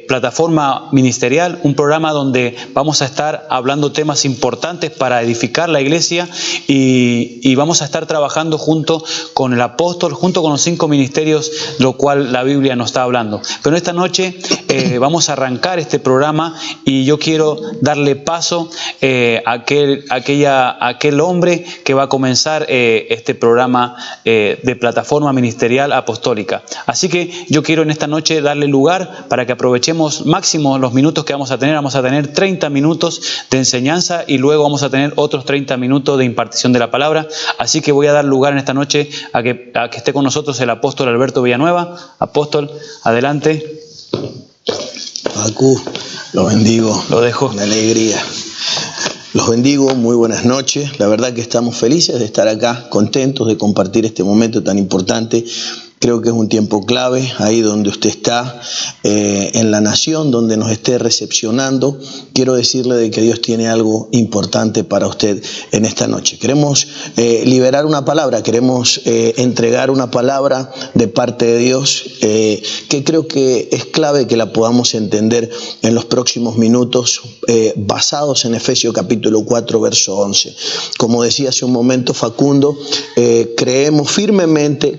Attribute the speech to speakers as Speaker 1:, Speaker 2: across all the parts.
Speaker 1: Plataforma Ministerial, un programa donde vamos a estar hablando temas importantes para edificar la iglesia y vamos a estar trabajando junto con el apóstol, junto con los 5 ministerios, lo cual la Biblia nos está hablando. Pero esta noche vamos a arrancar este programa y yo quiero darle paso a aquel hombre que va a comenzar este programa de Plataforma Ministerial Apostólica. Así que yo quiero en esta noche darle lugar para que aprovechemos máximo los minutos que vamos a tener. Vamos a tener 30 minutos de enseñanza y luego vamos a tener otros 30 minutos de impartición de la palabra. Así que voy a dar lugar en esta noche a que esté con nosotros el apóstol Alberto Villanueva. Apóstol, adelante.
Speaker 2: Facu, los bendigo.
Speaker 1: Lo dejo.
Speaker 2: Con alegría. Los bendigo, muy buenas noches. La verdad que estamos felices de estar acá, contentos de compartir este momento tan importante. Creo que es un tiempo clave, ahí donde usted está, en la nación, donde nos esté recepcionando. Quiero decirle de que Dios tiene algo importante para usted en esta noche. Queremos liberar una palabra, queremos entregar una palabra de parte de Dios que creo que es clave que la podamos entender en los próximos minutos, basados en Efesios capítulo 4, verso 11. Como decía hace un momento Facundo, creemos firmemente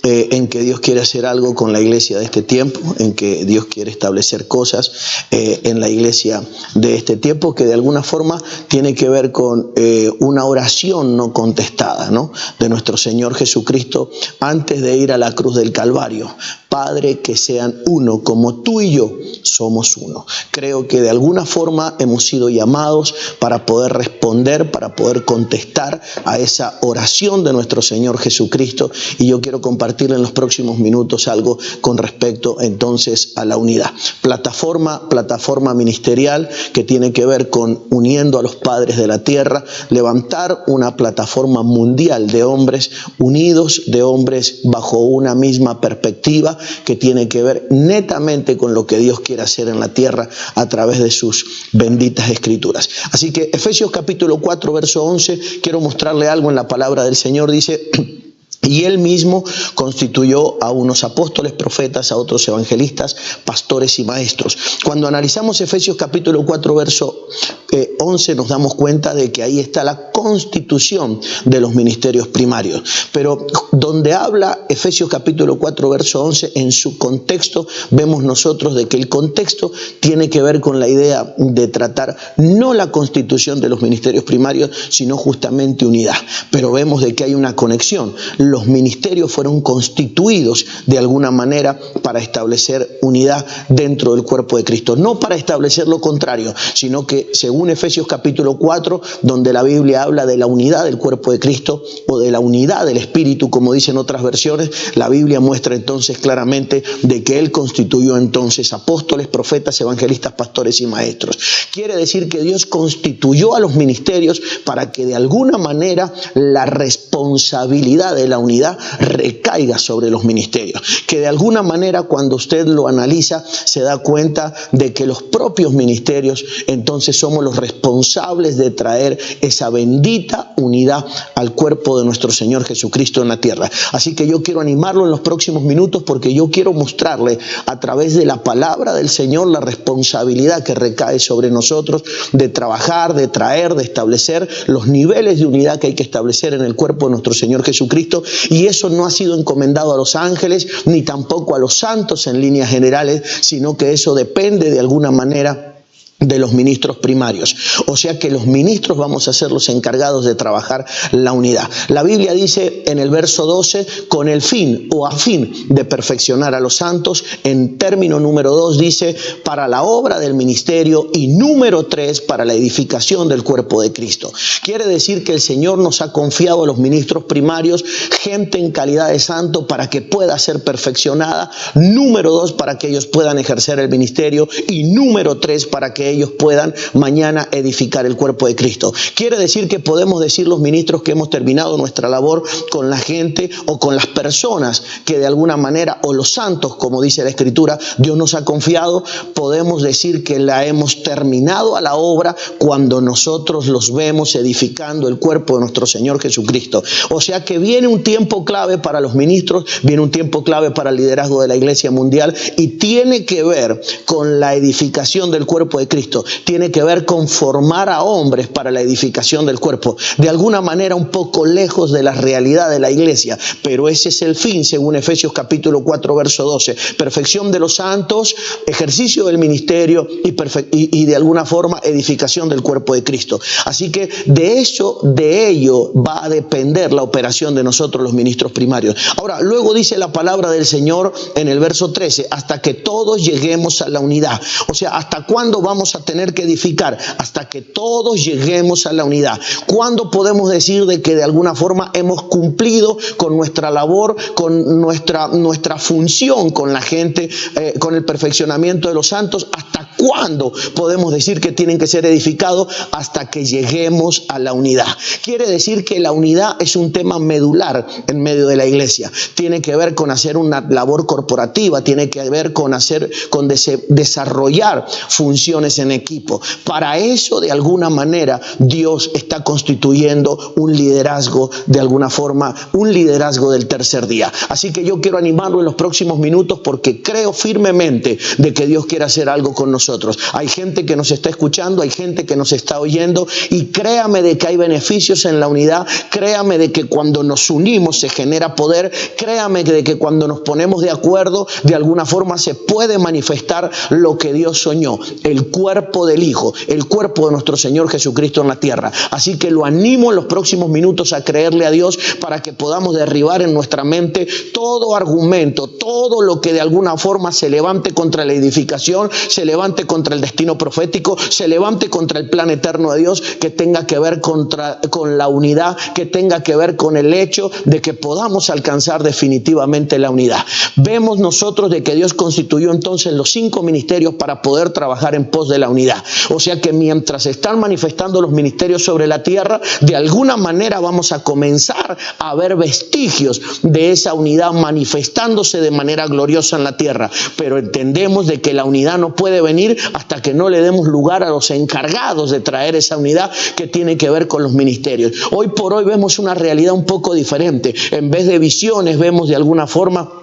Speaker 2: en que Dios quiere hacer algo con la iglesia de este tiempo, en que Dios quiere establecer cosas en la iglesia de este tiempo que de alguna forma tiene que ver con una oración no contestada, ¿no?, de nuestro Señor Jesucristo antes de ir a la cruz del Calvario. Padre, que sean uno como tú y yo somos uno. Creo que de alguna forma hemos sido llamados para poder responder, para poder contestar a esa oración de nuestro Señor Jesucristo, y yo quiero compartir en los próximos minutos algo con respecto entonces a la unidad. Plataforma ministerial que tiene que ver con uniendo a los padres de la tierra, levantar una plataforma mundial de hombres unidos, de hombres bajo una misma perspectiva que tiene que ver netamente con lo que Dios quiere hacer en la tierra a través de sus benditas escrituras. Así que Efesios capítulo 4, verso 11, quiero mostrarle algo en la palabra del Señor. Dice: y Él mismo constituyó a unos apóstoles, profetas, a otros evangelistas, pastores y maestros. Cuando analizamos Efesios capítulo 4, verso 11, nos damos cuenta de que ahí está la constitución de los ministerios primarios. Pero donde habla Efesios capítulo 4, verso 11, en su contexto, vemos nosotros de que el contexto tiene que ver con la idea de tratar no la constitución de los ministerios primarios, sino justamente unidad. Pero vemos de que hay una conexión. Los ministerios fueron constituidos de alguna manera para establecer unidad dentro del cuerpo de Cristo. No para establecer lo contrario, sino que según Efesios capítulo 4, donde la Biblia habla de la unidad del cuerpo de Cristo o de la unidad del Espíritu, como dicen otras versiones, la Biblia muestra entonces claramente de que Él constituyó entonces apóstoles, profetas, evangelistas, pastores y maestros. Quiere decir que Dios constituyó a los ministerios para que de alguna manera la responsabilidad de la unidad recaiga sobre los ministerios. Que de alguna manera cuando usted lo analiza se da cuenta de que los propios ministerios entonces somos los responsables de traer esa bendita unidad al cuerpo de nuestro Señor Jesucristo en la tierra. Así que yo quiero animarlo en los próximos minutos porque yo quiero mostrarle a través de la palabra del Señor la responsabilidad que recae sobre nosotros de trabajar, de traer, de establecer los niveles de unidad que hay que establecer en el cuerpo de nuestro Señor Jesucristo. Y eso no ha sido encomendado a los ángeles ni tampoco a los santos en líneas generales, sino que eso depende de alguna manera de los ministros primarios. O sea que los ministros vamos a ser los encargados de trabajar la unidad. La Biblia dice en el verso 12, con el fin o a fin de perfeccionar a los santos. En término número 2 dice, para la obra del ministerio, y número 3, para la edificación del cuerpo de Cristo. Quiere decir que el Señor nos ha confiado a los ministros primarios gente en calidad de santo para que pueda ser perfeccionada. Número 2, para que ellos puedan ejercer el ministerio. Y número 3, para que que ellos puedan mañana edificar el cuerpo de Cristo. Quiere decir que podemos decir los ministros que hemos terminado nuestra labor con la gente o con las personas que de alguna manera, o los santos, como dice la Escritura, Dios nos ha confiado. Podemos decir que la hemos terminado a la obra cuando nosotros los vemos edificando el cuerpo de nuestro Señor Jesucristo. O sea que viene un tiempo clave para los ministros, viene un tiempo clave para el liderazgo de la Iglesia mundial, y tiene que ver con la edificación del cuerpo de Cristo, tiene que ver con formar a hombres para la edificación del cuerpo. De alguna manera un poco lejos de la realidad de la Iglesia, pero ese es el fin, según Efesios capítulo 4, verso 12. Perfección de los santos, ejercicio del ministerio y de alguna forma edificación del cuerpo de Cristo. Así que de ello va a depender la operación de nosotros los ministros primarios. Ahora, luego dice la palabra del Señor en el verso 13, hasta que todos lleguemos a la unidad. O sea, ¿hasta cuándo vamos a tener que edificar? Hasta que todos lleguemos a la unidad. ¿Cuándo podemos decir de que de alguna forma hemos cumplido con nuestra labor, con nuestra función con la gente, con el perfeccionamiento de los santos? ¿Hasta cuándo podemos decir que tienen que ser edificados? Hasta que lleguemos a la unidad. Quiere decir que la unidad es un tema medular en medio de la iglesia. Tiene que ver con hacer una labor corporativa, tiene que ver con desarrollar funciones en equipo. Para eso, de alguna manera, Dios está constituyendo un liderazgo, de alguna forma, un liderazgo del tercer día. Así que yo quiero animarlo en los próximos minutos, porque creo firmemente de que Dios quiere hacer algo con nosotros. Hay gente que nos está escuchando, hay gente que nos está oyendo, y créame de que hay beneficios en la unidad. Créame de que cuando nos unimos se genera poder. Créame de que cuando nos ponemos de acuerdo, de alguna forma se puede manifestar lo que Dios soñó, el cuerpo del Hijo, el cuerpo de nuestro Señor Jesucristo en la tierra. Así que lo animo en los próximos minutos a creerle a Dios para que podamos derribar en nuestra mente todo argumento, todo lo que de alguna forma se levante contra la edificación, se levante contra el destino profético, se levante contra el plan eterno de Dios, que tenga que ver con la unidad, que tenga que ver con el hecho de que podamos alcanzar definitivamente la unidad. Vemos nosotros de que Dios constituyó entonces los 5 ministerios para poder trabajar en pos de la unidad. O sea que mientras se están manifestando los ministerios sobre la tierra, de alguna manera vamos a comenzar a ver vestigios de esa unidad manifestándose de manera gloriosa en la tierra. Pero entendemos de que la unidad no puede venir hasta que no le demos lugar a los encargados de traer esa unidad, que tiene que ver con los ministerios. Hoy por hoy vemos una realidad un poco diferente. En vez de visiones, vemos de alguna forma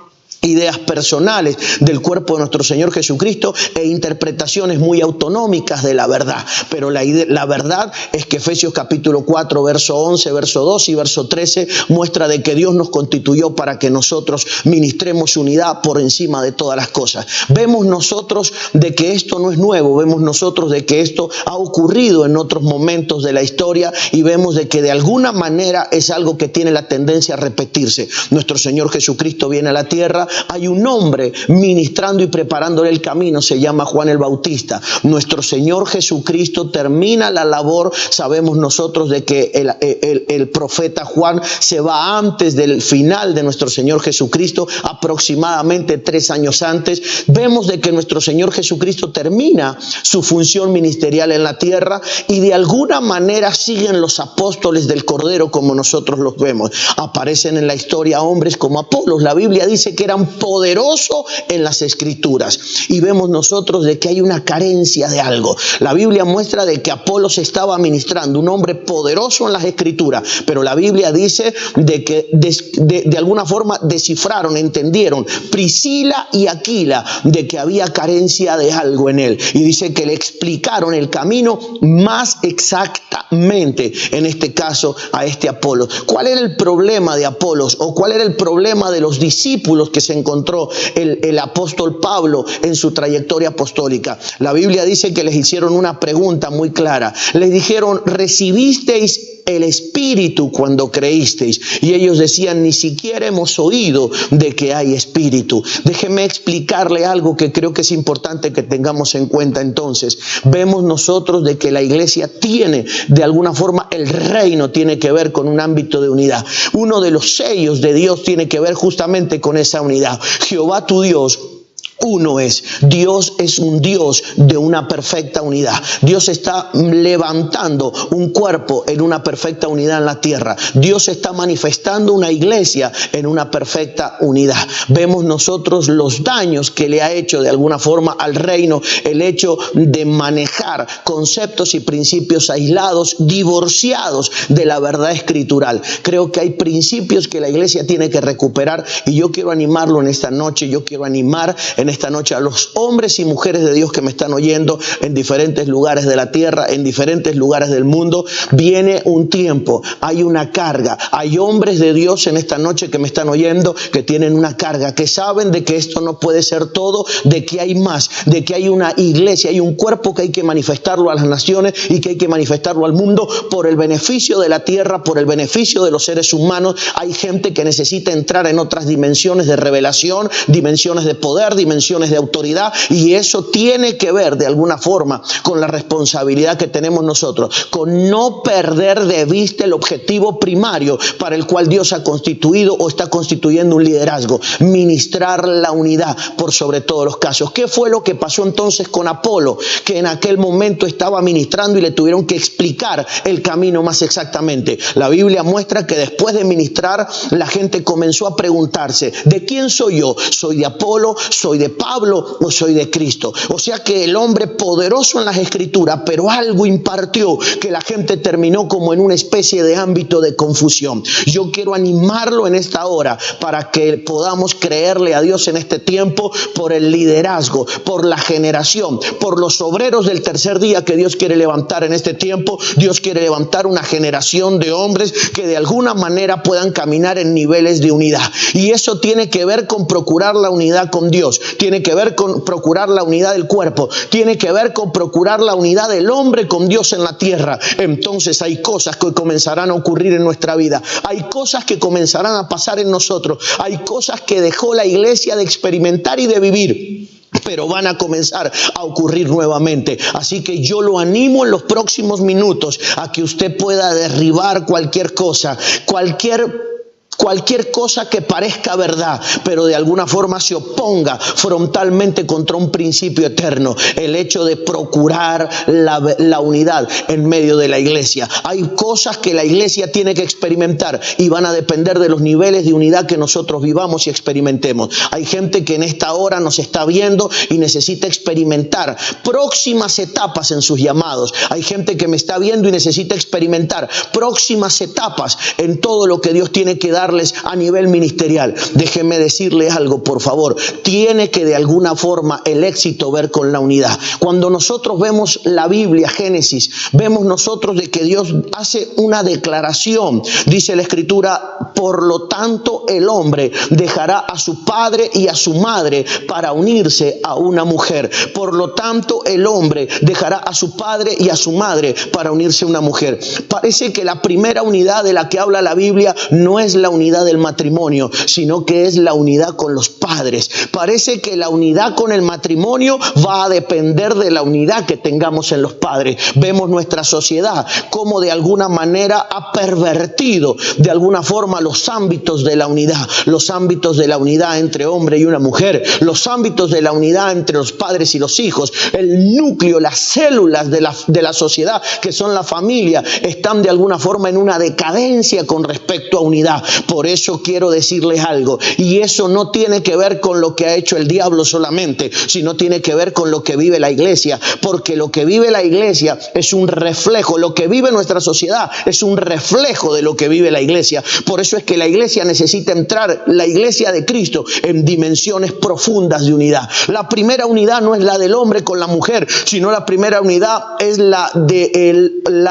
Speaker 2: ideas personales del cuerpo de nuestro Señor Jesucristo e interpretaciones muy autonómicas de la verdad. Pero la verdad es que Efesios capítulo 4, verso 11, verso 2 y verso 13 muestra de que Dios nos constituyó para que nosotros ministremos unidad por encima de todas las cosas. Vemos nosotros de que esto no es nuevo, vemos nosotros de que esto ha ocurrido en otros momentos de la historia, y vemos de que de alguna manera es algo que tiene la tendencia a repetirse. Nuestro Señor Jesucristo viene a la tierra, hay un hombre ministrando y preparándole el camino, se llama Juan el Bautista. Nuestro Señor Jesucristo termina la labor. Sabemos nosotros de que el profeta Juan se va antes del final de nuestro Señor Jesucristo, aproximadamente 3 años antes. Vemos de que nuestro Señor Jesucristo termina su función ministerial en la tierra, y de alguna manera siguen los apóstoles del Cordero como nosotros los vemos. Aparecen en la historia hombres como Apolos. La Biblia dice que eran poderosos en las Escrituras, y vemos nosotros de que hay una carencia de algo. La Biblia muestra de que Apolos estaba ministrando, un hombre poderoso en las Escrituras, pero la Biblia dice de que de alguna forma descifraron, entendieron, Priscila y Aquila, de que había carencia de algo en él, y dice que le explicaron el camino más exactamente, en este caso a este Apolos. ¿Cuál era el problema de Apolos, o cuál era el problema de los discípulos que se encontró el apóstol Pablo en su trayectoria apostólica? La Biblia dice que les hicieron una pregunta muy clara. Les dijeron: ¿recibisteis el Espíritu cuando creísteis? Y ellos decían: ni siquiera hemos oído de que hay Espíritu. Déjeme explicarle algo que creo que es importante que tengamos en cuenta. Entonces, vemos nosotros de que la iglesia tiene, de alguna forma, el reino tiene que ver con un ámbito de unidad. Uno de los sellos de Dios tiene que ver justamente con esa unidad. Jehová tu Dios Uno es. Dios es un Dios de una perfecta unidad. Dios está levantando un cuerpo en una perfecta unidad en la tierra. Dios está manifestando una iglesia en una perfecta unidad. Vemos nosotros los daños que le ha hecho de alguna forma al reino el hecho de manejar conceptos y principios aislados, divorciados de la verdad escritural. Creo que hay principios que la iglesia tiene que recuperar, y yo quiero animarlo en esta noche. Yo quiero animar en esta noche a los hombres y mujeres de Dios que me están oyendo en diferentes lugares de la tierra, en diferentes lugares del mundo. Viene un tiempo, hay una carga. Hay hombres de Dios en esta noche que me están oyendo que tienen una carga, que saben de que esto no puede ser todo, de que hay más, de que hay una iglesia, hay un cuerpo que hay que manifestarlo a las naciones y que hay que manifestarlo al mundo por el beneficio de la tierra, por el beneficio de los seres humanos. Hay gente que necesita entrar en otras dimensiones de revelación, dimensiones de poder, dimensiones de autoridad, y eso tiene que ver de alguna forma con la responsabilidad que tenemos nosotros, con no perder de vista el objetivo primario para el cual Dios ha constituido o está constituyendo un liderazgo: ministrar la unidad por sobre todos los casos. ¿Qué fue lo que pasó entonces con Apolo? Que en aquel momento estaba ministrando y le tuvieron que explicar el camino más exactamente. La Biblia muestra que después de ministrar, la gente comenzó a preguntarse: ¿de quién soy yo? ¿Soy de Apolo? ¿Soy de Pablo? ¿O soy de Cristo? O sea que el hombre poderoso en las escrituras, pero algo impartió que la gente terminó como en una especie de ámbito de confusión. Yo quiero animarlo en esta hora para que podamos creerle a Dios en este tiempo por el liderazgo, por la generación, por los obreros del tercer día que Dios quiere levantar en este tiempo. Dios quiere levantar una generación de hombres que de alguna manera puedan caminar en niveles de unidad. Y eso tiene que ver con procurar la unidad con Dios, tiene que ver con procurar la unidad del cuerpo, tiene que ver con procurar la unidad del hombre con Dios en la tierra. Entonces hay cosas que comenzarán a ocurrir en nuestra vida, hay cosas que comenzarán a pasar en nosotros, hay cosas que dejó la iglesia de experimentar y de vivir, pero van a comenzar a ocurrir nuevamente. Así que yo lo animo en los próximos minutos a que usted pueda derribar cualquier cosa, cualquier cosa que parezca verdad, pero de alguna forma se oponga frontalmente contra un principio eterno: el hecho de procurar la unidad en medio de la iglesia. Hay cosas que la iglesia tiene que experimentar y van a depender de los niveles de unidad que nosotros vivamos y experimentemos. Hay gente que en esta hora nos está viendo y necesita experimentar próximas etapas en sus llamados. Hay gente que me está viendo y necesita experimentar próximas etapas en todo lo que Dios tiene que darles a nivel ministerial. Déjeme decirle algo, por favor. Tiene que de alguna forma el éxito ver con la unidad. Cuando nosotros vemos la Biblia, Génesis, vemos nosotros de que Dios hace una declaración. Dice la Escritura: por lo tanto el hombre dejará a su padre y a su madre para unirse a una mujer. Por lo tanto el hombre dejará a su padre y a su madre para unirse a una mujer. Parece que la primera unidad de la que habla la Biblia no es la unidad del matrimonio, sino que es la unidad con los padres. Parece que la unidad con el matrimonio va a depender de la unidad que tengamos en los padres. Vemos nuestra sociedad como de alguna manera ha pervertido de alguna forma los ámbitos de la unidad, los ámbitos de la unidad entre hombre y una mujer, los ámbitos de la unidad entre los padres y los hijos. El núcleo, las células de la sociedad, que son la familia, están de alguna forma en una decadencia con respecto a unidad. Por eso quiero decirles algo, y eso no tiene que ver con lo que ha hecho el diablo solamente, sino tiene que ver con lo que vive la iglesia, porque lo que vive la iglesia es un reflejo, lo que vive nuestra sociedad es un reflejo de lo que vive la iglesia. Por eso es que la iglesia necesita entrar, la iglesia de Cristo, en dimensiones profundas de unidad. La primera unidad no es la del hombre con la mujer, sino la primera unidad es la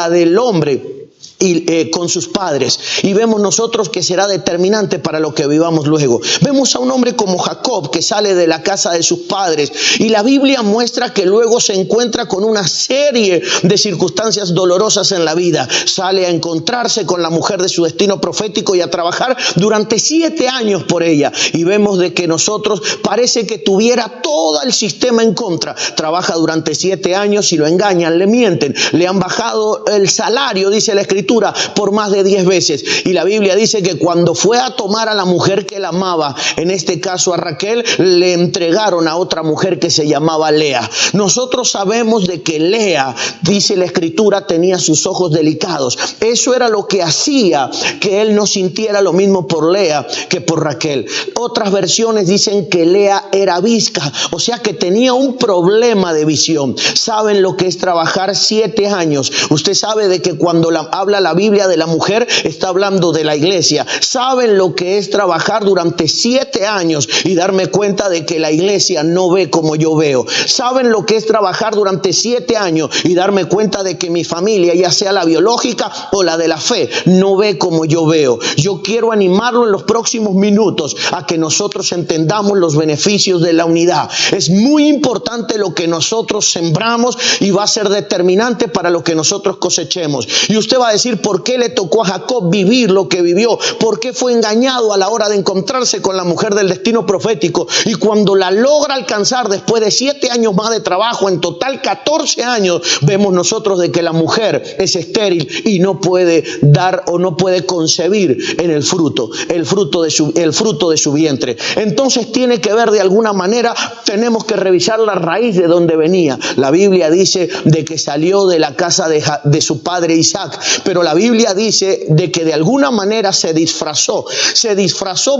Speaker 2: del hombre y con sus padres, y vemos nosotros que será determinante para lo que vivamos luego. Vemos a un hombre como Jacob que sale de la casa de sus padres, y la Biblia muestra que luego se encuentra con una serie de circunstancias dolorosas en la vida. Sale a encontrarse con la mujer de su destino profético y a trabajar durante 7 años por ella, y vemos de que nosotros parece que tuviera todo el sistema en contra. Trabaja durante 7 años y lo engañan, le mienten, le han bajado el salario, dice la Escritura, escritura por más de 10 veces. Y la Biblia dice que cuando fue a tomar a la mujer que él amaba, en este caso a Raquel, le entregaron a otra mujer que se llamaba Lea. Nosotros sabemos de que Lea, dice la escritura, tenía sus ojos delicados. Eso era lo que hacía que él no sintiera lo mismo por Lea que por Raquel. Otras versiones dicen que Lea era visca, o sea que tenía un problema de visión. ¿Saben lo que es trabajar 7 años? Usted sabe de que cuando habla la Biblia de la mujer, está hablando de la iglesia. ¿Saben lo que es trabajar durante 7 años y darme cuenta de que la iglesia no ve como yo veo? ¿Saben lo que es trabajar durante 7 años y darme cuenta de que mi familia, ya sea la biológica o la de la fe, no ve como yo veo? Yo quiero animarlo en los próximos minutos a que nosotros entendamos los beneficios de la unidad. Es muy importante lo que nosotros sembramos y va a ser determinante para lo que nosotros cosechemos. Y usted va a decir, ¿por qué le tocó a Jacob vivir lo que vivió? ¿Por qué fue engañado a la hora de encontrarse con la mujer del destino profético? Y cuando la logra alcanzar después de 7 años más de trabajo, en total 14 años, vemos nosotros de que la mujer es estéril y no puede dar o no puede concebir en el fruto de su vientre. Entonces tiene que ver de alguna manera, tenemos que revisar la raíz de donde venía. La Biblia dice de que salió de la casa de su padre Isaac, pero la Biblia dice de que de alguna manera se disfrazó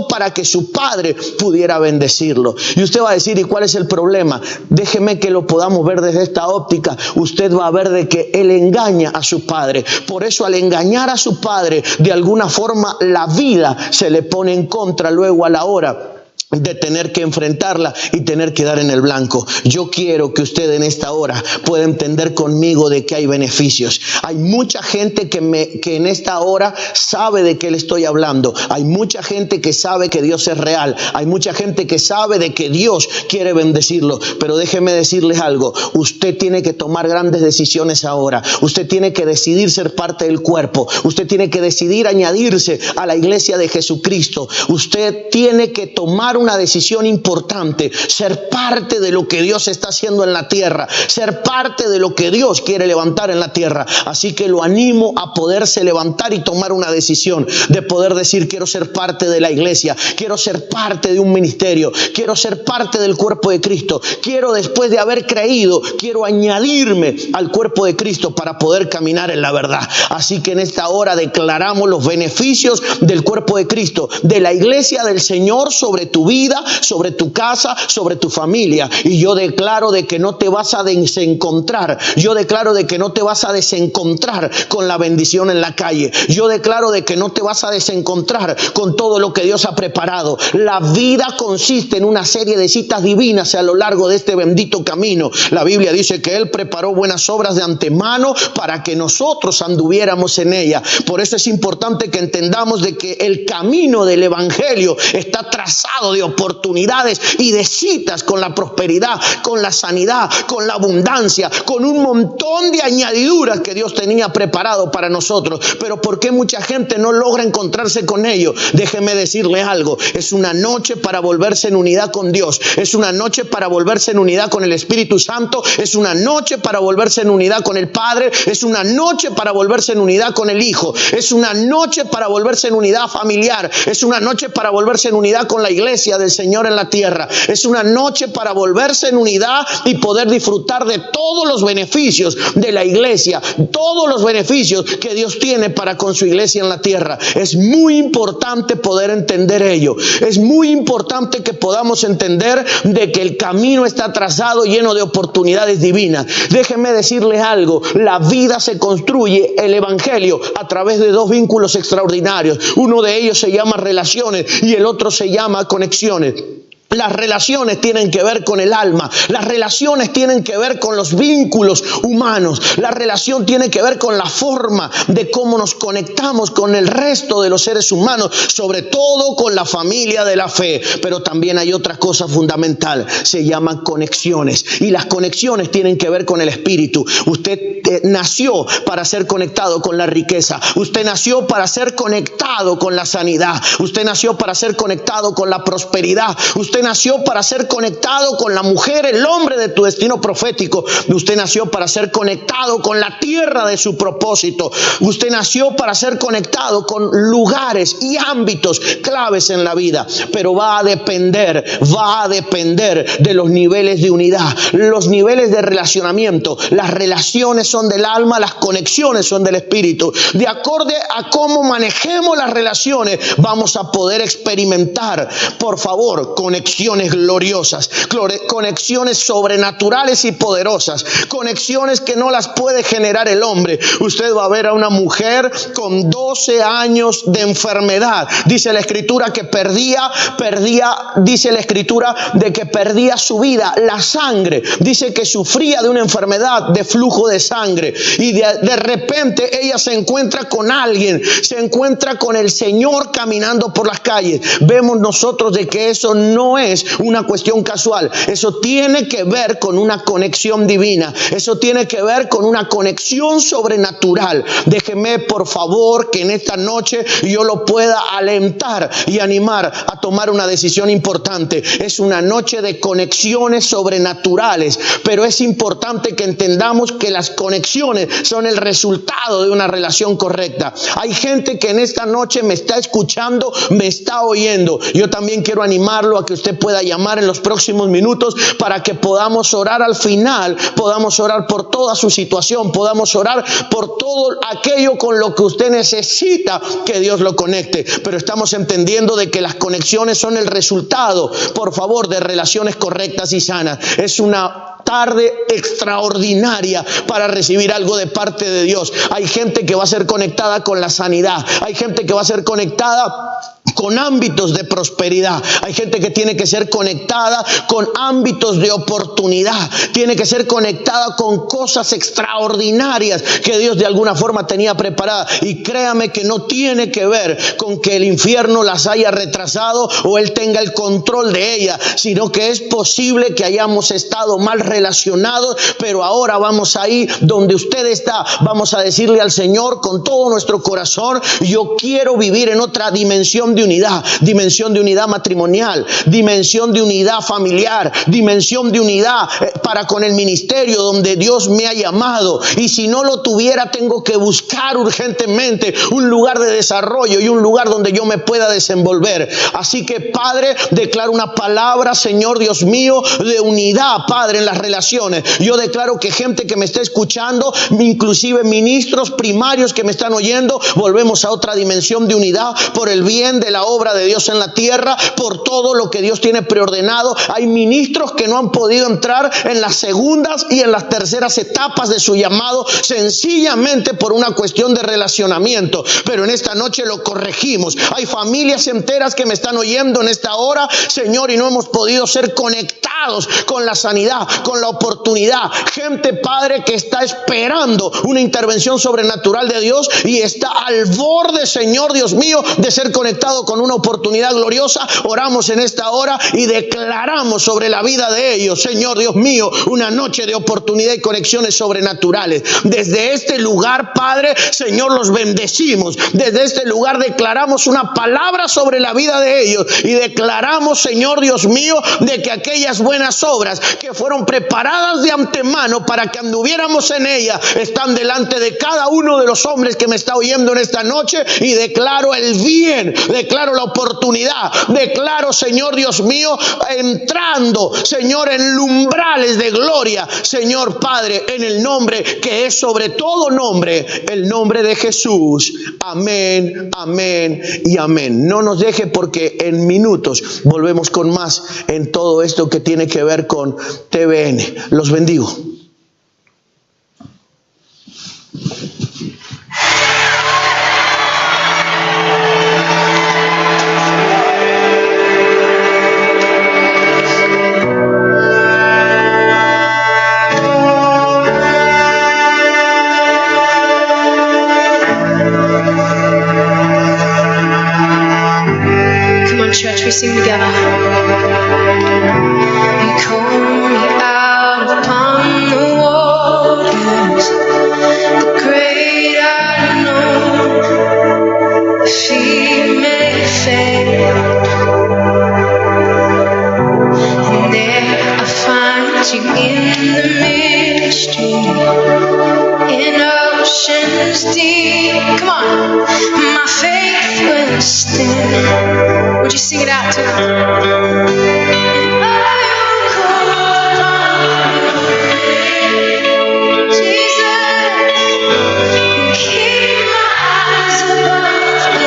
Speaker 2: para que su padre pudiera bendecirlo. Y usted va a decir, ¿y cuál es el problema? Déjeme que lo podamos ver desde esta óptica. Usted va a ver de que él engaña a su padre. Por eso, al engañar a su padre, de alguna forma la vida se le pone en contra luego a la hora de tener que enfrentarla y tener que dar en el blanco. Yo quiero que usted en esta hora pueda entender conmigo de que hay beneficios. Hay mucha gente que en esta hora sabe de qué le estoy hablando. Hay mucha gente que sabe que Dios es real. Hay mucha gente que sabe de que Dios quiere bendecirlo. Pero déjeme decirles algo. Usted tiene que tomar grandes decisiones ahora. Usted tiene que decidir ser parte del cuerpo. Usted tiene que decidir añadirse a la iglesia de Jesucristo. Usted tiene que tomar una decisión importante, ser parte de lo que Dios está haciendo en la tierra, ser parte de lo que Dios quiere levantar en la tierra. Así que lo animo a poderse levantar y tomar una decisión de poder decir, quiero ser parte de la iglesia, quiero ser parte de un ministerio, quiero ser parte del cuerpo de Cristo, quiero, después de haber creído, quiero añadirme al cuerpo de Cristo para poder caminar en la verdad. Así que en esta hora declaramos los beneficios del cuerpo de Cristo, de la iglesia del Señor sobre tu vida, sobre tu casa, sobre tu familia. Y yo declaro de que no te vas a desencontrar. Yo declaro de que no te vas a desencontrar con la bendición en la calle. Yo declaro de que no te vas a desencontrar con todo lo que Dios ha preparado. La vida consiste en una serie de citas divinas a lo largo de este bendito camino. La Biblia dice que Él preparó buenas obras de antemano para que nosotros anduviéramos en ella. Por eso es importante que entendamos de que el camino del evangelio está trazado de oportunidades y de citas con la prosperidad, con la sanidad, con la abundancia, con un montón de añadiduras que Dios tenía preparado para nosotros. Pero ¿por qué mucha gente no logra encontrarse con ello? Déjeme decirle algo. Es una noche para volverse en unidad con Dios. Es una noche para volverse en unidad con el Espíritu Santo. Es una noche para volverse en unidad con el Padre. Es una noche para volverse en unidad con el Hijo. Es una noche para volverse en unidad familiar. Es una noche para volverse en unidad con la iglesia del Señor en la tierra. Es una noche para volverse en unidad y poder disfrutar de todos los beneficios de la iglesia, todos los beneficios que Dios tiene para con su iglesia en la tierra. Es muy importante poder entender ello. Es muy importante que podamos entender de que el camino está trazado lleno de oportunidades divinas. Déjenme decirles algo. La vida se construye, el evangelio, a través de 2 vínculos extraordinarios. Uno de ellos se llama relaciones y el otro se llama conexiones. Las relaciones tienen que ver con el alma. Las relaciones tienen que ver con los vínculos humanos. La relación tiene que ver con la forma de cómo nos conectamos con el resto de los seres humanos, sobre todo con la familia de la fe. Pero también hay otra cosa fundamental, se llaman conexiones. Y las conexiones tienen que ver con el espíritu. Usted nació para ser conectado con la riqueza. Usted nació para ser conectado con la sanidad. Usted nació para ser conectado con la prosperidad. Usted Usted nació para ser conectado con la mujer, el hombre de tu destino profético. Usted nació para ser conectado con la tierra de su propósito. Usted nació para ser conectado con lugares y ámbitos claves en la vida. Pero va a depender de los niveles de unidad, los niveles de relacionamiento. Las relaciones son del alma, las conexiones son del espíritu. De acuerdo a cómo manejemos las relaciones, vamos a poder experimentar, por favor, conexiones gloriosas, conexiones sobrenaturales y poderosas, conexiones que no las puede generar el hombre. Usted va a ver a una mujer con 12 años de enfermedad. Dice la escritura que dice la escritura de que perdía su vida, la sangre. Dice que sufría de una enfermedad de flujo de sangre. Y de repente ella se encuentra con alguien, se encuentra con el Señor caminando por las calles. Vemos nosotros de que eso no es una cuestión casual. Eso tiene que ver con una conexión divina. Eso tiene que ver con una conexión sobrenatural. Déjeme, por favor, que en esta noche yo lo pueda alentar y animar a tomar una decisión importante. Es una noche de conexiones sobrenaturales, pero es importante que entendamos que las conexiones son el resultado de una relación correcta. Hay gente que en esta noche me está escuchando, me está oyendo. Yo también quiero animarlo a que usted pueda llamar en los próximos minutos para que podamos orar al final, podamos orar por toda su situación, podamos orar por todo aquello con lo que usted necesita que Dios lo conecte. Pero estamos entendiendo de que las conexiones son el resultado, por favor, de relaciones correctas y sanas. Es una tarde extraordinaria para recibir algo de parte de Dios. Hay gente que va a ser conectada con la sanidad. Hay gente que va a ser conectada con ámbitos de prosperidad. Hay gente que tiene que ser conectada con ámbitos de oportunidad. Tiene que ser conectada con cosas extraordinarias que Dios de alguna forma tenía preparadas. Y créame que no tiene que ver con que el infierno las haya retrasado o Él tenga el control de ellas, sino que es posible que hayamos estado mal relacionados, pero ahora vamos ahí donde usted está. Vamos a decirle al Señor con todo nuestro corazón: yo quiero vivir en otra dimensión de unidad matrimonial, dimensión de unidad familiar, dimensión de unidad para con el ministerio donde Dios me ha llamado. Y si no lo tuviera, tengo que buscar urgentemente un lugar de desarrollo y un lugar donde yo me pueda desenvolver. Así que, Padre, declaro una palabra, Señor Dios mío, de unidad, Padre, en las relaciones. Yo declaro que gente que me está escuchando, inclusive ministros primarios que me están oyendo, volvemos a otra dimensión de unidad por el bien de la obra de Dios en la tierra, por todo lo que Dios tiene preordenado. Hay ministros que no han podido entrar en las segundas y en las terceras etapas de su llamado, sencillamente por una cuestión de relacionamiento, pero en esta noche lo corregimos. Hay familias enteras que me están oyendo en esta hora, Señor, y no hemos podido ser conectados con la sanidad, con la oportunidad. Gente, Padre, que está esperando una intervención sobrenatural de Dios y está al borde, Señor Dios mío, de ser conectado con una oportunidad gloriosa. Oramos en esta hora y declaramos sobre la vida de ellos, Señor Dios mío, una noche de oportunidad y conexiones sobrenaturales. Desde este lugar, Padre, Señor, los bendecimos. Desde este lugar declaramos una palabra sobre la vida de ellos y declaramos, Señor Dios mío, de que aquellas buenas obras que fueron preparadas de antemano para que anduviéramos en ellas están delante de cada uno de los hombres que me está oyendo en esta noche. Y declaro el bien, declaro la oportunidad, declaro, Señor Dios mío, entrando, Señor, en umbrales de gloria, Señor Padre, en el nombre que es sobre todo nombre, el nombre de Jesús. Amén, amén y amén. No nos deje, porque en minutos volvemos con más en todo esto que tiene que ver con TVN. Los bendigo.
Speaker 3: Church, we sing together. You call me out upon the waters, the great unknown. The feet may fail, in the mystery, in oceans deep. Come on, my faith will stand. Would you sing it out to me? And I will call on you, Jesus, and keep my eyes above the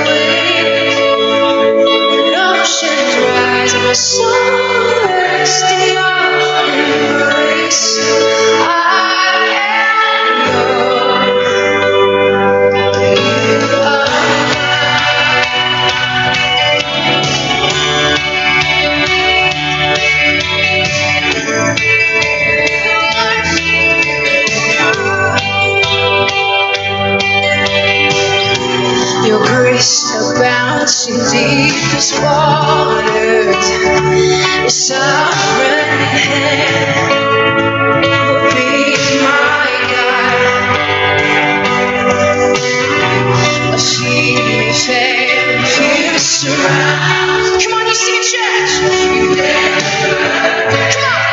Speaker 3: waves. When oceans rise and my soul rests in your embrace, I am yours. You are your grace abounds in deepest waters. Your sovereign hand will be my guide. A shield and fear surround. Come on, you sing it, church. You never, come on.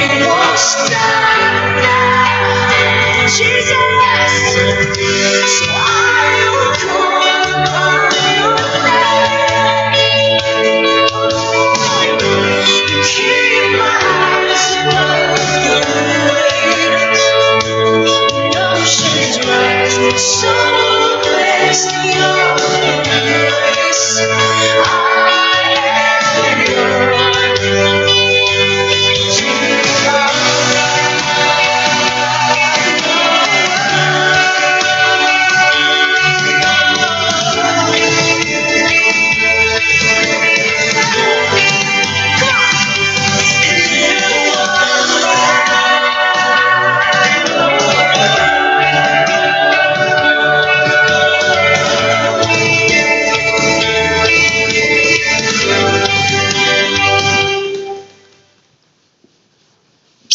Speaker 3: You won't stop now, Jesus. So I will call on your name. Keep my eyes above the waves. When oceans rise, my soul rests in your embrace. I am yours. You are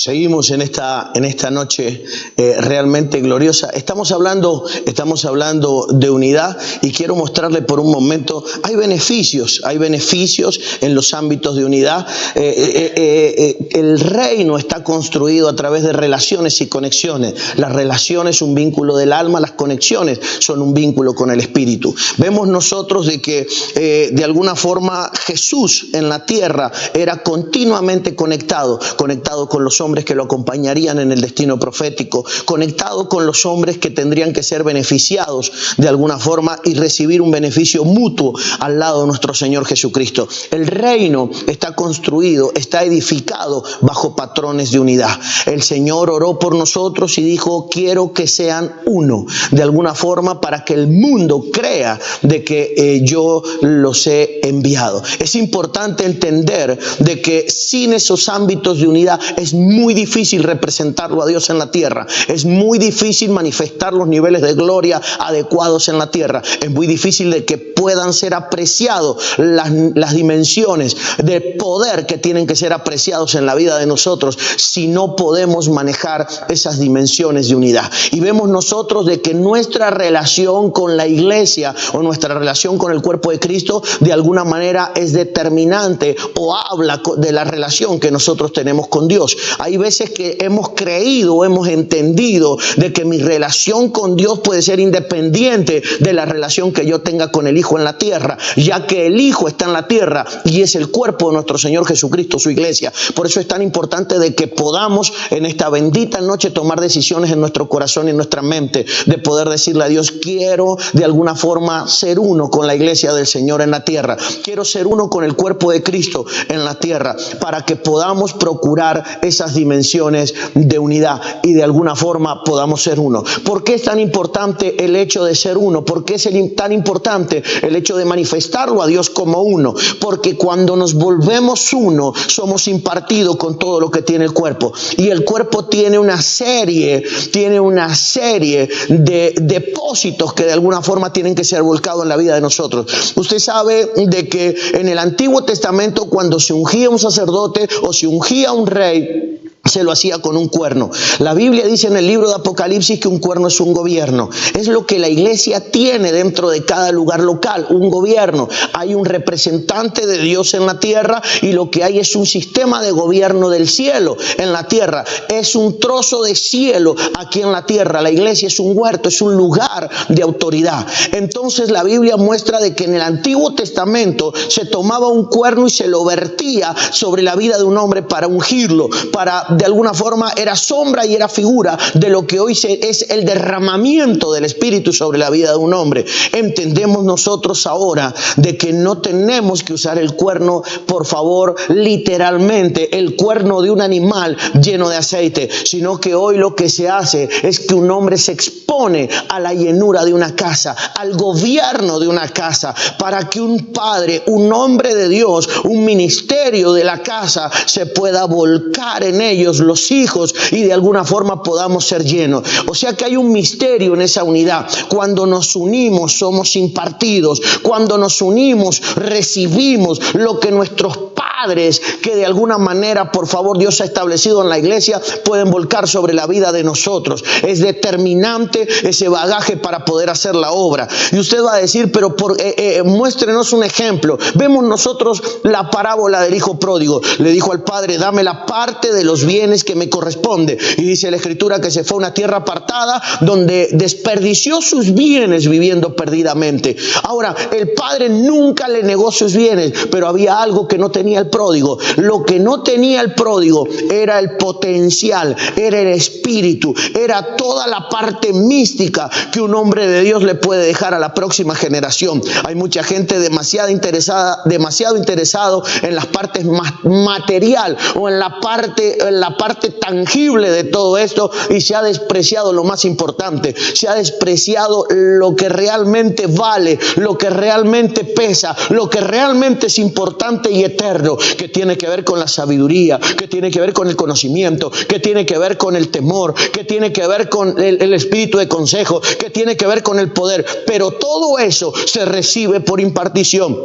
Speaker 2: Seguimos en esta noche realmente gloriosa. Estamos hablando de unidad y quiero mostrarle por un momento, hay beneficios en los ámbitos de unidad. El reino está construido a través de relaciones y conexiones. Las relaciones son un vínculo del alma, las conexiones son un vínculo con el espíritu. Vemos nosotros de que de alguna forma Jesús en la tierra era continuamente conectado con los hombres que lo acompañarían en el destino profético, conectado con los hombres que tendrían que ser beneficiados de alguna forma y recibir un beneficio mutuo al lado de nuestro Señor Jesucristo. El reino está construido, está edificado bajo patrones de unidad. El Señor oró por nosotros y dijo: quiero que sean uno, de alguna forma, para que el mundo crea de que yo los he enviado. Es importante entender de que sin esos ámbitos de unidad es muy difícil representarlo a Dios en la tierra. Es muy difícil manifestar los niveles de gloria adecuados en la tierra. Es muy difícil de que puedan ser apreciados las dimensiones de poder que tienen que ser apreciados en la vida de nosotros si no podemos manejar esas dimensiones de unidad. Y vemos nosotros de que nuestra relación con la iglesia o nuestra relación con el cuerpo de Cristo de alguna manera es determinante o habla de la relación que nosotros tenemos con Dios. Hay veces que hemos creído, hemos entendido de que mi relación con Dios puede ser independiente de la relación que yo tenga con el Hijo en la tierra, ya que el Hijo está en la tierra y es el cuerpo de nuestro Señor Jesucristo, su iglesia. Por eso es tan importante de que podamos en esta bendita noche tomar decisiones en nuestro corazón y en nuestra mente, de poder decirle a Dios: quiero de alguna forma ser uno con la iglesia del Señor en la tierra, quiero ser uno con el cuerpo de Cristo en la tierra, para que podamos procurar esas dimensiones de unidad y de alguna forma podamos ser uno. ¿Por qué es tan importante el hecho de ser uno? ¿Por qué es tan importante el hecho de manifestarlo a Dios como uno? Porque cuando nos volvemos uno, somos impartidos con todo lo que tiene el cuerpo. Y el cuerpo tiene una serie de depósitos que de alguna forma tienen que ser volcados en la vida de nosotros. Usted sabe de que en el Antiguo Testamento, cuando se ungía un sacerdote o se ungía un rey, se lo hacía con un cuerno. La Biblia dice en el libro de Apocalipsis que un cuerno es un gobierno. Es lo que la iglesia tiene dentro de cada lugar local, un gobierno. Hay un representante de Dios en la tierra y lo que hay es un sistema de gobierno del cielo en la tierra. Es un trozo de cielo aquí en la tierra. La iglesia es un huerto, es un lugar de autoridad. Entonces la Biblia muestra de que en el Antiguo Testamento se tomaba un cuerno y se lo vertía sobre la vida de un hombre para ungirlo, para de alguna forma era sombra y era figura de lo que hoy es el derramamiento del Espíritu sobre la vida de un hombre. Entendemos nosotros ahora de que no tenemos que usar el cuerno, por favor, literalmente, el cuerno de un animal lleno de aceite, sino que hoy lo que se hace es que un hombre se expone a la llenura de una casa, al gobierno de una casa, para que un padre, un hombre de Dios, un ministerio de la casa se pueda volcar en ellos los hijos y de alguna forma podamos ser llenos. O sea que hay un misterio en esa unidad. Cuando nos unimos somos impartidos. Cuando nos unimos recibimos lo que nuestros padres, que de alguna manera, por favor, Dios ha establecido en la iglesia, pueden volcar sobre la vida de nosotros. Es determinante ese bagaje para poder hacer la obra. Y usted va a decir, pero muéstrenos un ejemplo. Vemos nosotros la parábola del hijo pródigo. Le dijo al padre, dame la parte de los bienes que me corresponde. Y dice la escritura que se fue a una tierra apartada donde desperdició sus bienes viviendo perdidamente. Ahora, el padre nunca le negó sus bienes, pero había algo que no tenía el pródigo. Lo que no tenía el pródigo era el potencial, era el espíritu, era toda la parte mística que un hombre de Dios le puede dejar a la próxima generación. Hay mucha gente demasiado interesado en las partes material o en la parte tangible de todo esto y se ha despreciado lo más importante, se ha despreciado lo que realmente vale, lo que realmente pesa, lo que realmente es importante y eterno, que tiene que ver con la sabiduría, que tiene que ver con el conocimiento, que tiene que ver con el temor, que tiene que ver con el espíritu de consejo, que tiene que ver con el poder. Pero todo eso se recibe por impartición.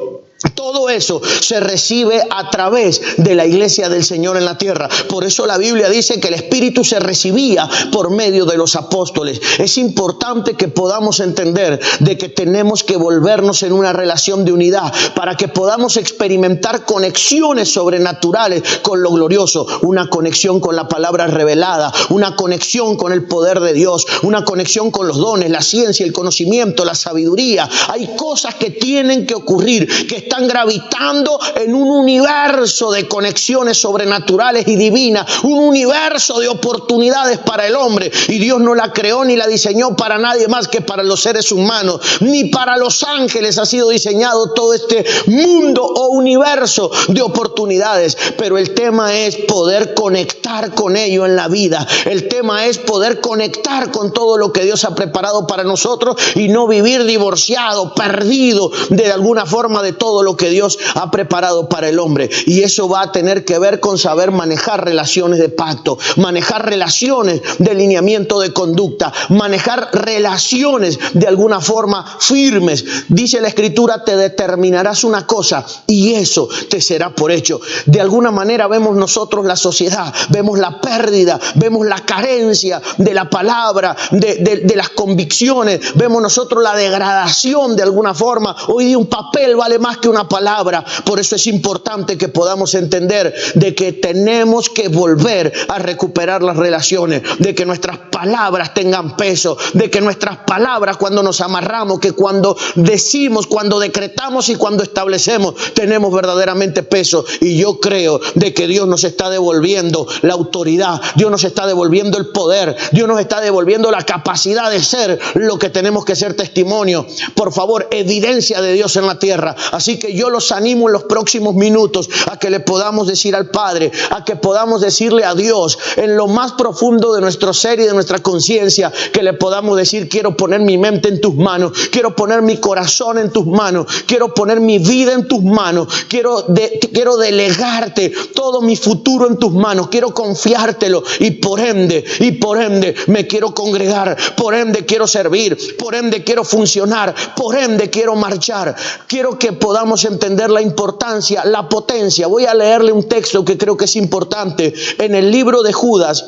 Speaker 2: Todo eso se recibe a través de la iglesia del Señor en la tierra. Por eso la Biblia dice que el Espíritu se recibía por medio de los apóstoles. Es importante que podamos entender de que tenemos que volvernos en una relación de unidad para que podamos experimentar conexiones sobrenaturales con lo glorioso. Una conexión con la palabra revelada, una conexión con el poder de Dios, una conexión con los dones, la ciencia, el conocimiento, la sabiduría. Hay cosas que tienen que ocurrir, que están gravitando en un universo de conexiones sobrenaturales y divinas, un universo de oportunidades para el hombre. Y Dios no la creó ni la diseñó para nadie más que para los seres humanos, ni para los ángeles ha sido diseñado todo este mundo o universo de oportunidades. Pero el tema es poder conectar con ello en la vida. El tema es poder conectar con todo lo que Dios ha preparado para nosotros y no vivir divorciado, perdido de alguna forma de todo lo que Dios ha preparado para el hombre. Y eso va a tener que ver con saber manejar relaciones de pacto, manejar relaciones de lineamiento de conducta, manejar relaciones de alguna forma firmes. Dice la escritura, te determinarás una cosa y eso te será por hecho. De alguna manera vemos nosotros la sociedad, vemos la pérdida, vemos la carencia de la palabra, de las convicciones, vemos nosotros la degradación de alguna forma. Hoy día un papel vale más que una palabra. Por eso es importante que podamos entender de que tenemos que volver a recuperar las relaciones, de que nuestras palabras tengan peso, de que nuestras palabras cuando nos amarramos, que cuando decimos, cuando decretamos y cuando establecemos, tenemos verdaderamente peso. Y yo creo de que Dios nos está devolviendo la autoridad, Dios nos está devolviendo el poder, Dios nos está devolviendo la capacidad de ser lo que tenemos que ser, testimonio, por favor, evidencia de Dios en la tierra. Así que yo los animo en los próximos minutos a que le podamos decir al Padre, a que podamos decirle a Dios en lo más profundo de nuestro ser y de nuestra conciencia, que le podamos decir, quiero poner mi mente en tus manos, quiero poner mi corazón en tus manos, quiero poner mi vida en tus manos, quiero delegarte todo mi futuro en tus manos, quiero confiártelo y por ende me quiero congregar, por ende quiero servir, por ende quiero funcionar, por ende quiero marchar. Quiero que podamos podamos entender la importancia, la potencia. Voy a leerle un texto que creo que es importante en el libro de Judas.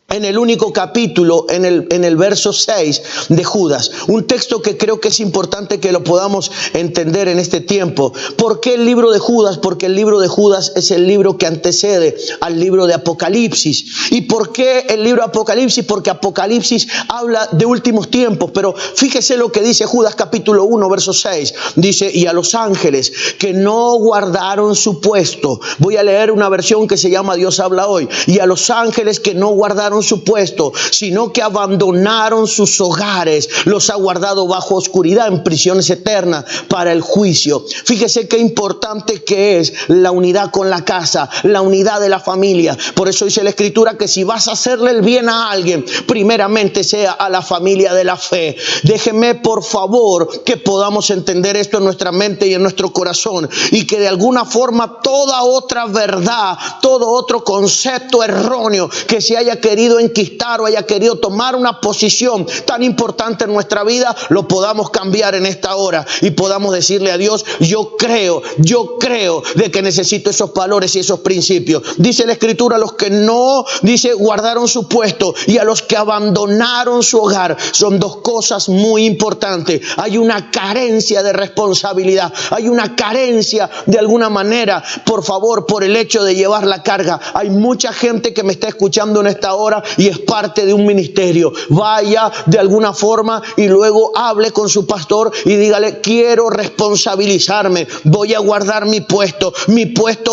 Speaker 2: En el único capítulo, en el verso 6 de Judas. Un texto que creo que es importante que lo podamos entender en este tiempo. ¿Por qué el libro de Judas? Porque el libro de Judas es el libro que antecede al libro de Apocalipsis. ¿Y por qué el libro de Apocalipsis? Porque Apocalipsis habla de últimos tiempos. Pero fíjese lo que dice Judas capítulo 1, verso 6. Dice, y a los ángeles que no guardaron su puesto. Voy a leer una versión que se llama Dios habla hoy. Y a los ángeles que no guardaron su puesto, sino que abandonaron sus hogares, los ha guardado bajo oscuridad en prisiones eternas para el juicio. Fíjese qué importante que es la unidad con la casa, la unidad de la familia. Por eso dice la Escritura que si vas a hacerle el bien a alguien, primeramente sea a la familia de la fe. Déjeme por favor que podamos entender esto en nuestra mente y en nuestro corazón, y que de alguna forma toda otra verdad, todo otro concepto erróneo que se haya querido enquistar o haya querido tomar una posición tan importante en nuestra vida, lo podamos cambiar en esta hora y podamos decirle a Dios, yo creo de que necesito esos valores y esos principios. Dice la Escritura, a los que no, dice, guardaron su puesto y a los que abandonaron su hogar. Son dos cosas muy importantes. Hay una carencia de responsabilidad, hay una carencia de alguna manera, por favor, por el hecho de llevar la carga. Hay mucha gente que me está escuchando en esta hora y es parte de un ministerio. Vaya de alguna forma y luego hable con su pastor y dígale, quiero responsabilizarme, voy a guardar mi puesto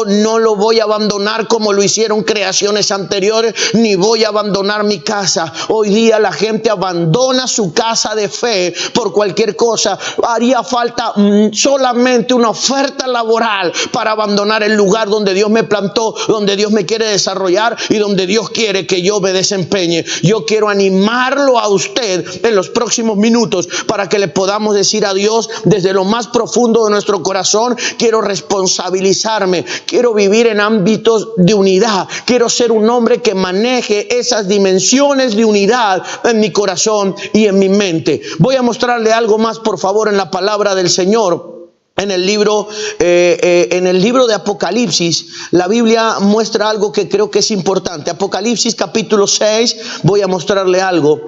Speaker 2: no lo voy a abandonar como lo hicieron creaciones anteriores, ni voy a abandonar mi casa. Hoy día la gente abandona su casa de fe por cualquier cosa. Haría falta solamente una oferta laboral para abandonar el lugar donde Dios me plantó, donde Dios me quiere desarrollar y donde Dios quiere que yo me desempeñe. Yo quiero animarlo a usted en los próximos minutos para que le podamos decir a Dios desde lo más profundo de nuestro corazón, quiero responsabilizarme, quiero vivir en ámbitos de unidad, quiero ser un hombre que maneje esas dimensiones de unidad en mi corazón y en mi mente. Voy a mostrarle algo más, por favor, en la palabra del Señor. En el libro de Apocalipsis, la Biblia muestra algo que creo que es importante. Apocalipsis capítulo 6, voy a mostrarle algo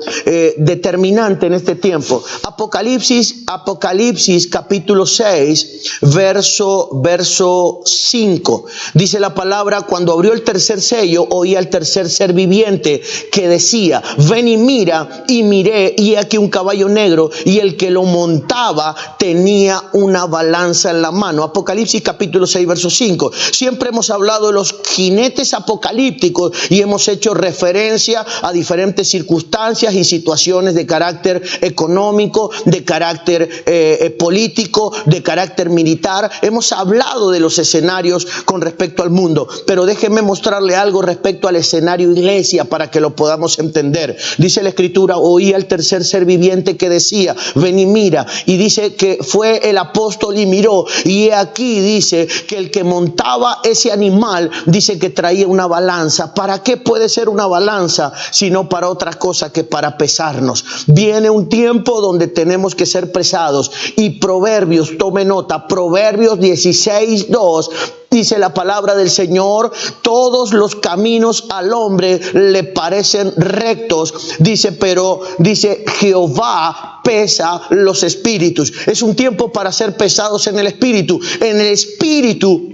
Speaker 2: determinante en este tiempo. Apocalipsis capítulo 6, verso 5. Dice la palabra, cuando abrió el tercer sello, oí al tercer ser viviente que decía, ven y mira, y miré, y aquí un caballo negro, y el que lo montaba tenía una balanza en la mano. Apocalipsis capítulo 6, verso 5. Siempre hemos hablado de los jinetes apocalípticos y hemos hecho referencia a diferentes circunstancias y situaciones de carácter económico, de carácter político, de carácter militar. Hemos hablado de los escenarios con respecto al mundo, pero déjenme mostrarle algo respecto al escenario iglesia para que lo podamos entender. Dice la Escritura, oí al tercer ser viviente que decía, ven y mira, y dice que fue el apóstol y miró, y aquí dice que el que montaba ese animal dice que traía una balanza. ¿Para qué puede ser una balanza? Sino para otra cosa que para pesarnos. Viene un tiempo donde tenemos que ser pesados, y Proverbios, tome nota, Proverbios 16:2. Dice la palabra del Señor, todos los caminos al hombre le parecen rectos. Dice, pero dice, Jehová pesa los espíritus. Es un tiempo para ser pesados en el espíritu. En el espíritu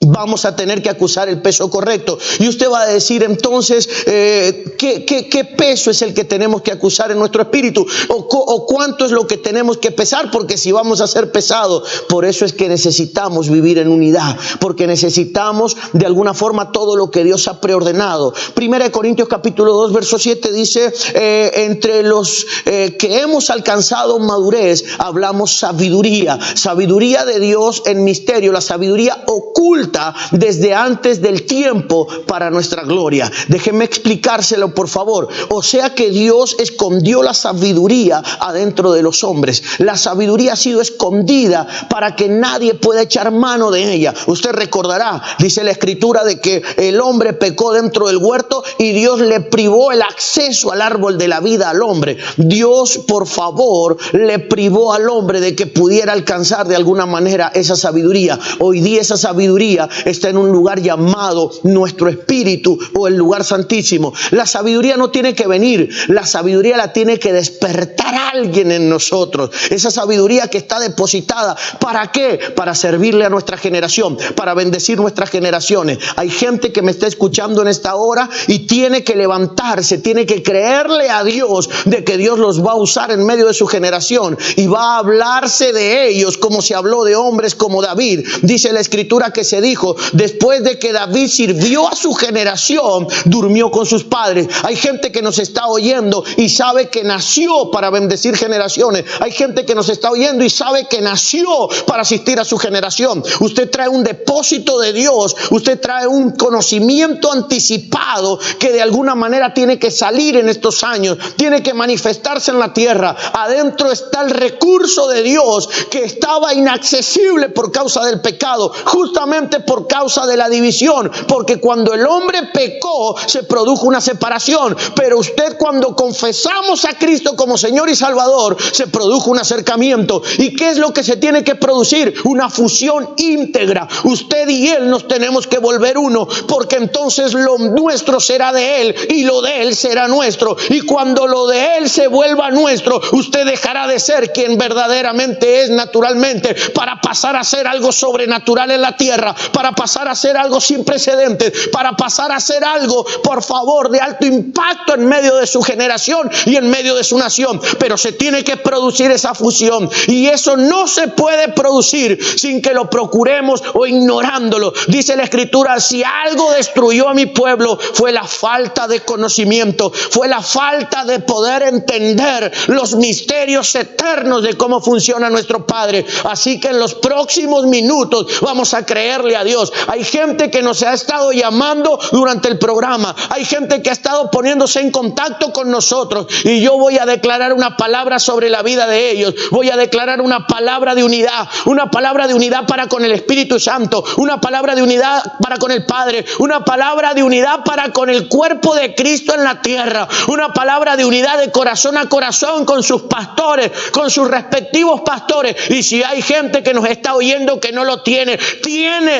Speaker 2: vamos a tener que acusar el peso correcto. Y usted va a decir entonces, ¿qué peso es el que tenemos que acusar en nuestro espíritu? ¿O cuánto es lo que tenemos que pesar? Porque si vamos a ser pesados, por eso es que necesitamos vivir en unidad. Porque necesitamos de alguna forma todo lo que Dios ha preordenado. 1 Corintios capítulo 2, verso 7 dice, entre los que hemos alcanzado madurez, hablamos sabiduría. Sabiduría de Dios en misterio, la sabiduría oculta oculta desde antes del tiempo para nuestra gloria. Déjeme explicárselo, por favor. O sea que Dios escondió la sabiduría adentro de los hombres. La sabiduría ha sido escondida para que nadie pueda echar mano de ella. Usted recordará, dice la Escritura, de que el hombre pecó dentro del huerto y Dios le privó el acceso al árbol de la vida al hombre. Dios, por favor, le privó al hombre de que pudiera alcanzar de alguna manera esa sabiduría. Hoy día esa sabiduría está en un lugar llamado nuestro espíritu o el lugar santísimo. La sabiduría no tiene que venir, la sabiduría la tiene que despertar alguien en nosotros. Esa sabiduría que está depositada, ¿para qué? Para servirle a nuestra generación, para bendecir nuestras generaciones. Hay gente que me está escuchando en esta hora y tiene que levantarse, tiene que creerle a Dios de que Dios los va a usar en medio de su generación y va a hablarse de ellos como se habló de hombres como David. Dice la Escritura que se dijo, después de que David sirvió a su generación, durmió con sus padres. Hay gente que nos está oyendo y sabe que nació para bendecir generaciones. Hay gente que nos está oyendo y sabe que nació para asistir a su generación. Usted trae un depósito de Dios, usted trae un conocimiento anticipado que de alguna manera tiene que salir en estos años, tiene que manifestarse en la tierra. Adentro está el recurso de Dios que estaba inaccesible por causa del pecado, justamente por causa de la división, porque cuando el hombre pecó se produjo una separación, pero usted, cuando confesamos a Cristo como Señor y Salvador, se produjo un acercamiento. ¿Y qué es lo que se tiene que producir? Una fusión íntegra. Usted y Él nos tenemos que volver uno, porque entonces lo nuestro será de Él y lo de Él será nuestro. Y cuando lo de Él se vuelva nuestro, usted dejará de ser quien verdaderamente es naturalmente, para pasar a ser algo sobrenatural en la tierra, para pasar a ser algo sin precedentes, para pasar a ser algo, por favor, de alto impacto en medio de su generación y en medio de su nación. Pero se tiene que producir esa fusión, y eso no se puede producir sin que lo procuremos o ignorándolo. Dice la Escritura, si algo destruyó a mi pueblo fue la falta de conocimiento, fue la falta de poder entender los misterios eternos de cómo funciona nuestro Padre. Así que en los próximos minutos vamos a creerle a Dios. Hay gente que nos ha estado llamando durante el programa, hay gente que ha estado poniéndose en contacto con nosotros, y yo voy a declarar una palabra sobre la vida de ellos. Voy a declarar una palabra de unidad, una palabra de unidad para con el Espíritu Santo, una palabra de unidad para con el Padre, una palabra de unidad para con el cuerpo de Cristo en la tierra, una palabra de unidad de corazón a corazón con sus pastores, con sus respectivos pastores. Y si hay gente que nos está oyendo que no lo tiene,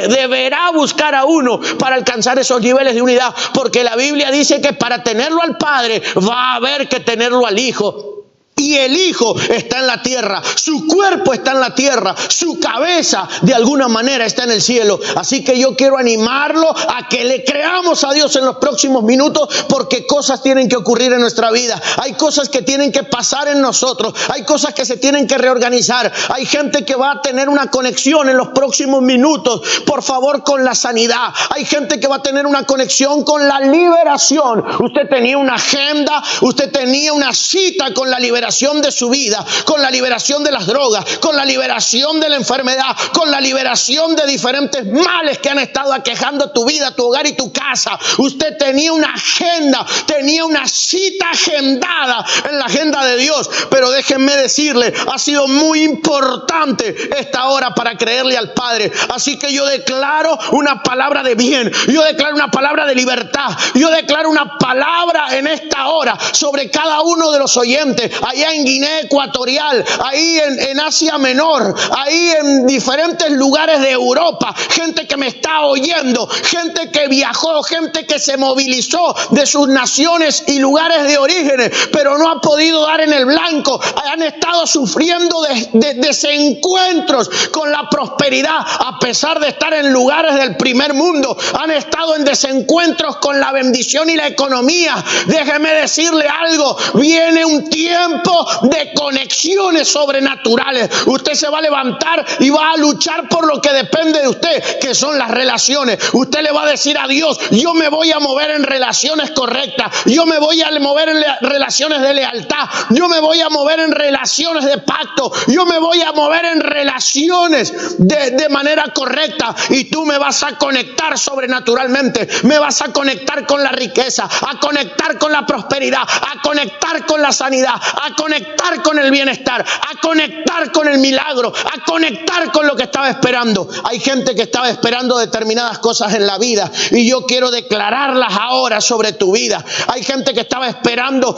Speaker 2: deberá buscar a uno para alcanzar esos niveles de unidad, porque la Biblia dice que para tenerlo al Padre va a haber que tenerlo al Hijo. Y el Hijo está en la tierra, su cuerpo está en la tierra, su cabeza de alguna manera está en el cielo. Así que yo quiero animarlo a que le creamos a Dios en los próximos minutos, porque cosas tienen que ocurrir en nuestra vida. Hay cosas que tienen que pasar en nosotros, hay cosas que se tienen que reorganizar. Hay gente que va a tener una conexión en los próximos minutos, por favor, con la sanidad. Hay gente que va a tener una conexión con la liberación. Usted tenía una agenda, usted tenía una cita con la liberación de su vida, con la liberación de las drogas, con la liberación de la enfermedad, con la liberación de diferentes males que han estado aquejando tu vida, tu hogar y tu casa. Usted tenía una agenda, tenía una cita agendada en la agenda de Dios. Pero déjenme decirle, ha sido muy importante esta hora para creerle al Padre. Así que yo declaro una palabra de bien, yo declaro una palabra de libertad, yo declaro una palabra en esta hora sobre cada uno de los oyentes, allá en Guinea Ecuatorial, ahí en Asia Menor, ahí en diferentes lugares de Europa, gente que me está oyendo, gente que viajó, gente que se movilizó de sus naciones y lugares de orígenes, pero no ha podido dar en el blanco. Han estado sufriendo de desencuentros con la prosperidad, a pesar de estar en lugares del primer mundo. Han estado en desencuentros con la bendición y la economía. Déjeme decirle algo, viene un tiempo de conexiones sobrenaturales. Usted se va a levantar y va a luchar por lo que depende de usted, que son las relaciones. Usted le va a decir a Dios: yo me voy a mover en relaciones correctas, yo me voy a mover en relaciones de lealtad, yo me voy a mover en relaciones de pacto, yo me voy a mover en relaciones de manera correcta, y tú me vas a conectar sobrenaturalmente, me vas a conectar con la riqueza, a conectar con la prosperidad, a conectar con la sanidad, a conectar con el bienestar, a conectar con el milagro, a conectar con lo que estaba esperando. Hay gente que estaba esperando determinadas cosas en la vida, y yo quiero declararlas ahora sobre tu vida. Hay gente que estaba esperando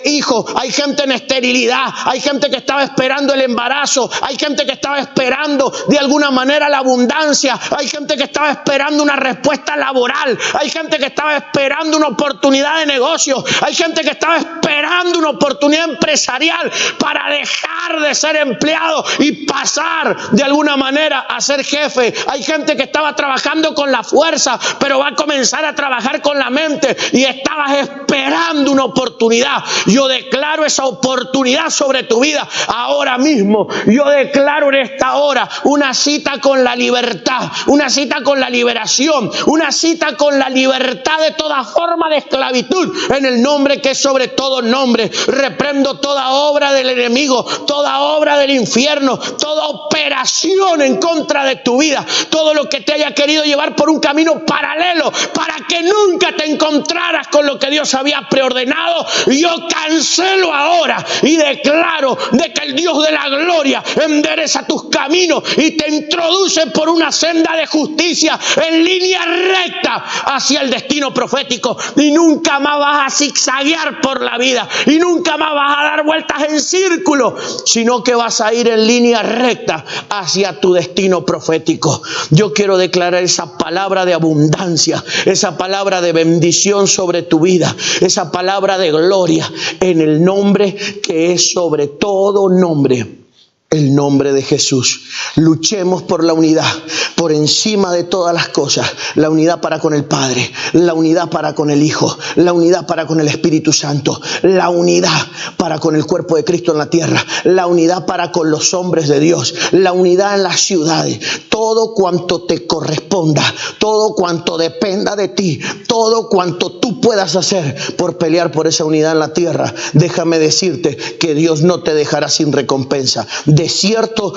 Speaker 2: hijos, hay gente en esterilidad, hay gente que estaba esperando el embarazo, hay gente que estaba esperando de alguna manera la abundancia, hay gente que estaba esperando una respuesta laboral, hay gente que estaba esperando una oportunidad de negocio, hay gente que estaba esperando una oportunidad empresarial para dejar de ser empleado y pasar de alguna manera a ser jefe. Hay gente que estaba trabajando con la fuerza, pero va a comenzar a trabajar con la mente, y estabas esperando una oportunidad. Yo declaro esa oportunidad sobre tu vida ahora mismo. Yo declaro en esta hora una cita con la libertad, una cita con la liberación, una cita con la libertad de toda forma de esclavitud, en el nombre que es sobre todo nombre. Reprendo toda obra del enemigo, toda obra del infierno, toda operación en contra de tu vida, todo lo que te haya querido llevar por un camino paralelo para que nunca te encontraras con lo que Dios había preordenado. Yo cancelo ahora y declaro de que el Dios de la gloria endereza tus caminos y te introduce por una senda de justicia en línea recta hacia el destino profético, y nunca más vas a zigzaguear por la vida, y nunca más vas a dar vueltas en círculo, sino que vas a ir en línea recta hacia tu destino profético. Yo quiero declarar esa palabra de abundancia, esa palabra de bendición sobre tu vida, esa palabra de gloria, en el nombre que es sobre todo nombre, el nombre de Jesús. Luchemos por la unidad, por encima de todas las cosas. La unidad para con el Padre, la unidad para con el Hijo, la unidad para con el Espíritu Santo, la unidad para con el cuerpo de Cristo en la tierra, la unidad para con los hombres de Dios, la unidad en las ciudades. Todo cuanto te corresponda, todo cuanto dependa de ti, todo cuanto tú puedas hacer por pelear por esa unidad en la tierra, déjame decirte que Dios no te dejará sin recompensa. De cierto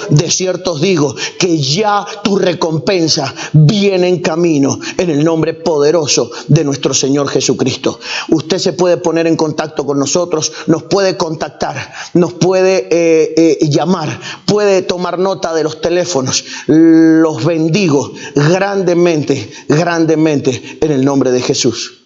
Speaker 2: os digo que ya tu recompensa viene en camino, en el nombre poderoso de nuestro Señor Jesucristo. Usted se puede poner en contacto con nosotros, nos puede contactar, nos puede llamar, puede tomar nota de los teléfonos. Los bendigo grandemente, grandemente en el nombre de Jesús.